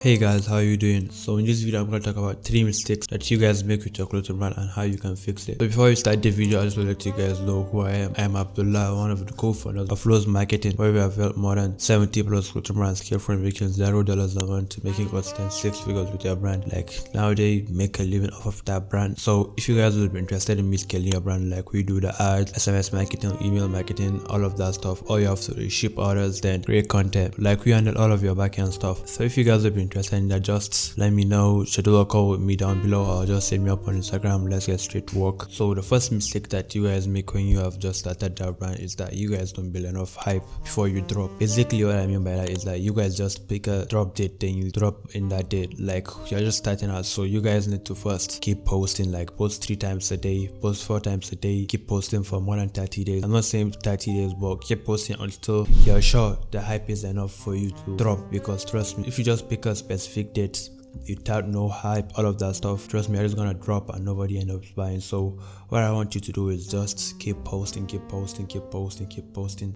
Hey guys, how you doing? So in this video I'm going to talk about 3 mistakes that you guys make with your clothing brand and how you can fix it. So before we start the video, I just want to let you guys know who I am. I am Abdullah, one of the co-founders of Flows Marketing, where we have helped more than 70 plus clothing brands scale from making $0 a month to making constant 6 figures with your brand. Like now they make a living off of that brand. So if you guys will be interested in me scaling your brand, like we do the ads, SMS marketing, email marketing, all of that stuff, all you have to do is ship orders, then create content. Like we handle all of your backend stuff. So if you guys will be interested in that, just let me know, schedule a call with me down below, or just hit me up on Instagram. Let's get straight to work. So the first mistake that you guys make when you have just started that brand is that you guys don't build enough hype before you drop. Basically what I mean by that is that you guys just pick a drop date, then you drop in that date. Like you're just starting out, so you guys need to first keep posting, like post 3 times a day, post 4 times a day, keep posting for more than 30 days. I'm not saying 30 days, but keep posting until you're sure the hype is enough for you to drop. Because trust me, if you just pick a specific date without no hype, all of that stuff, trust me, it's gonna drop and nobody end up buying. So what I want you to do is just keep posting.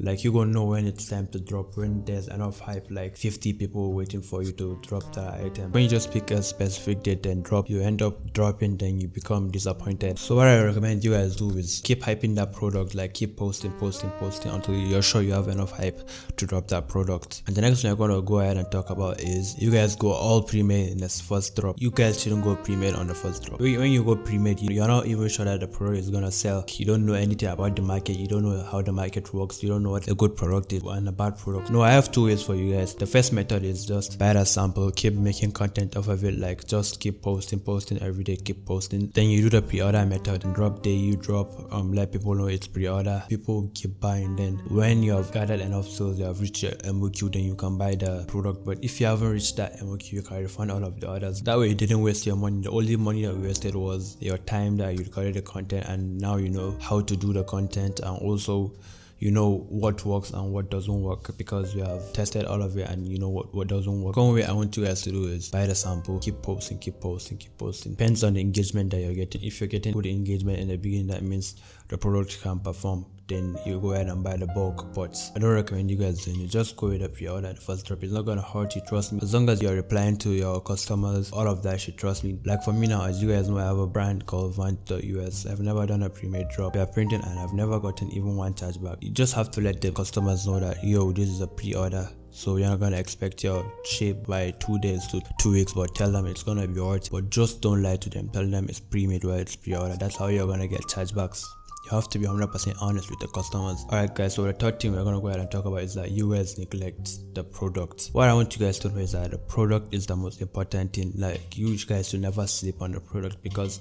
Like you gonna know when it's time to drop, when there's enough hype, like 50 people waiting for you to drop that item. When you just pick a specific date and drop, you end up dropping, then you become disappointed. So what I recommend you guys do is keep hyping that product, like keep posting until you're sure you have enough hype to drop that product. And the next thing I'm gonna go ahead and talk about is you guys go all pre-made in the first drop. You guys shouldn't go pre-made on the first drop. When you go pre-made, you're not even sure that the product is gonna sell. You don't know anything about the market, you don't know how the market works, you don't know what a good product is and a bad product. No, I have 2 ways for you guys. The first method is just buy that sample, keep making content off of it, like just keep posting every day, keep posting. Then you do the pre-order method, and drop day you drop, let people know it's pre-order, people keep buying. Then when you have gathered enough sales, you have reached your MOQ, then you can buy the product. But if you haven't reached that MOQ, you can refund all of the orders. That way you didn't waste your money. The only money that we wasted was your time that you recorded the content, and now you know how to do the content, and also you know what works and what doesn't work, because you have tested all of it and you know what doesn't work. One way I want you guys to do is buy the sample, keep posting. Depends on the engagement that you're getting. If you're getting good engagement in the beginning, that means the product can perform, then you go ahead and buy the bulk. But I don't recommend you guys doing it. Just go with the pre-order, the first drop. It's not gonna hurt you, trust me. As long as you're replying to your customers, all of that shit, trust me. Like for me now, as you guys know, I have a brand called Vant.us. I've never done a pre-made drop. We are printing and I've never gotten even one chargeback. You just have to let the customers know that, yo, this is a pre-order. So you're not gonna expect your shape by 2 days to 2 weeks, but tell them it's gonna be worth it. But just don't lie to them. Tell them it's pre-made while it's pre-order. That's how you're gonna get chargebacks. You have to be 100% honest with the customers. Alright guys, so the third thing we're gonna go ahead and talk about is that you guys neglect the product. What I want you guys to know is that the product is the most important thing. Like you guys should never sleep on the product, because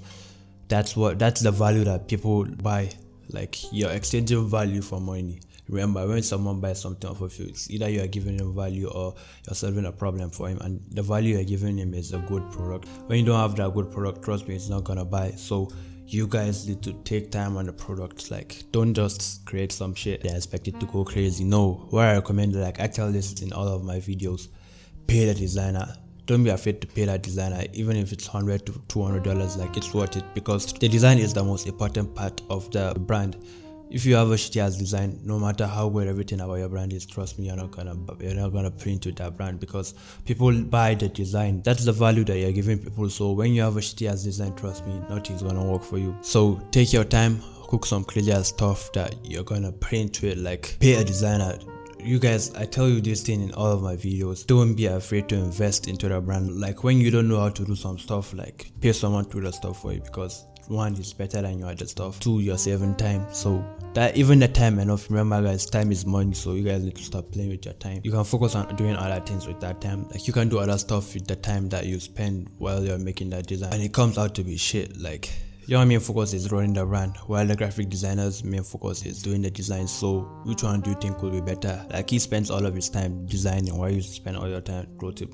that's the value that people buy. Like you're exchanging value for money. Remember, when someone buys something off of you, it's either you are giving him value or you're solving a problem for him, and the value you're giving him is a good product. When you don't have that good product, trust me, it's not gonna buy. So you guys need to take time on the product. Like don't just create some shit and expect it to go crazy. No, what I recommend, like I tell this in all of my videos, pay the designer. Don't be afraid to pay that designer, even if it's $100 to $200. Like it's worth it, because the design is the most important part of the brand. If you have a shitty ass design, no matter how good everything about your brand is, trust me, you're not gonna print with that brand, because people buy the design. That's the value that you're giving people. So when you have a shitty ass design, trust me, nothing's gonna work for you. So take your time, cook some crazy ass stuff that you're gonna print with. Like pay a designer. You guys, I tell you this thing in all of my videos, don't be afraid to invest into the brand. Like when you don't know how to do some stuff, like pay someone to do the stuff for you, because 1, it's better than your other stuff. 2, you're saving time. So that even the time enough. Remember guys, time is money, so you guys need to stop playing with your time. You can focus on doing other things with that time. Like you can do other stuff with the time that you spend while you're making that design, and it comes out to be shit. Like your main focus is running the brand, while the graphic designer's main focus is doing the design. So which one do you think will be better? Like he spends all of his time designing, while you spend all your time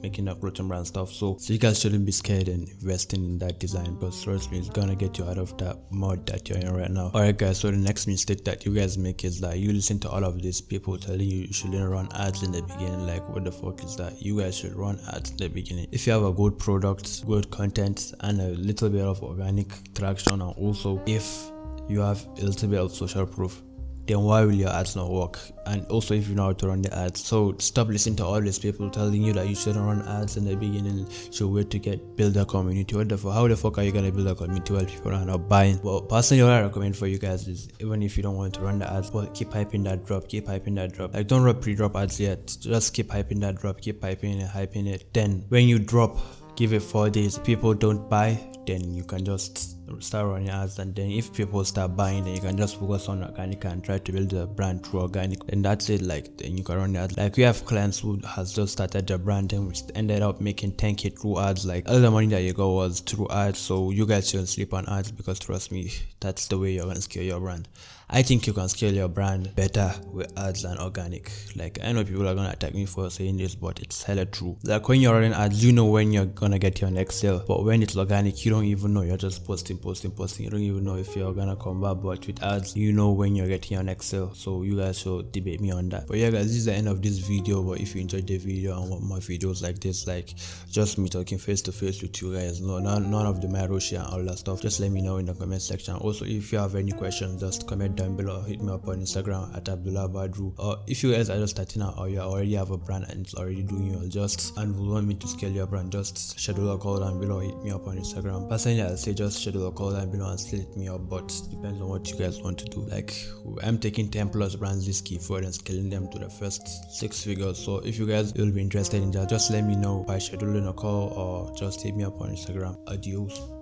making the clothing brand stuff. So you guys shouldn't be scared in investing in that design, because trust me, it's gonna get you out of that mud that you're in right now. Alright guys, so the next mistake that you guys make is that you listen to all of these people telling you shouldn't run ads in the beginning. Like what the fuck is that? You guys should run ads in the beginning. If you have a good product, good content, and a little bit of organic traction, and also if you have a little bit of social proof, then why will your ads not work? And also, if you know how to run the ads, so stop listening to all these people telling you that you shouldn't run ads in the beginning, should wait to build a community. How the fuck are you gonna build a community while people are not buying? Well, personally, what I recommend for you guys is, even if you don't want to run the ads, but keep hyping that drop, keep hyping that drop. Like, don't run pre-drop ads yet, just keep hyping that drop, keep hyping it. Then when you drop, give it 4 days. If people don't buy, then you can just start running ads, and then if people start buying, then you can just focus on organic and try to build a brand through organic, and that's it. Like, then you can run ads. Like, we have clients who has just started their brand and we ended up making 10k through ads. Like, all the money that you got was through ads. So you guys shouldn't sleep on ads, because trust me, that's the way you're gonna scale your brand. I think you can scale your brand better with ads than organic. Like, I know people are gonna attack me for saying this, but it's hella true. Like, when you're running ads, you know when you're gonna get your next sale, but when it's organic, you don't even know. You're just posting. You don't even know if you're gonna come back. But with ads, you know when you're getting your next sale. So you guys should debate me on that. But yeah guys, this is the end of this video. But if you enjoyed the video and want more videos like this, like just me talking face to face with you guys, none of the Maroshi and all that stuff, just let me know in the comment section. Also, if you have any questions, just comment down below, hit me up on Instagram at Abdullah Badru. Or if you guys are just starting out, or you already have a brand and it's already doing well, and will want me to scale your brand, just schedule a call down below, hit me up on Instagram. Personally, I'll say just schedule a call down below and still hit me up, but depends on what you guys want to do. Like, I'm taking 10+ brands this key forward and scaling them to the first 6 figures. So if you guys will be interested in that, just let me know by scheduling a call or just hit me up on Instagram. Adios.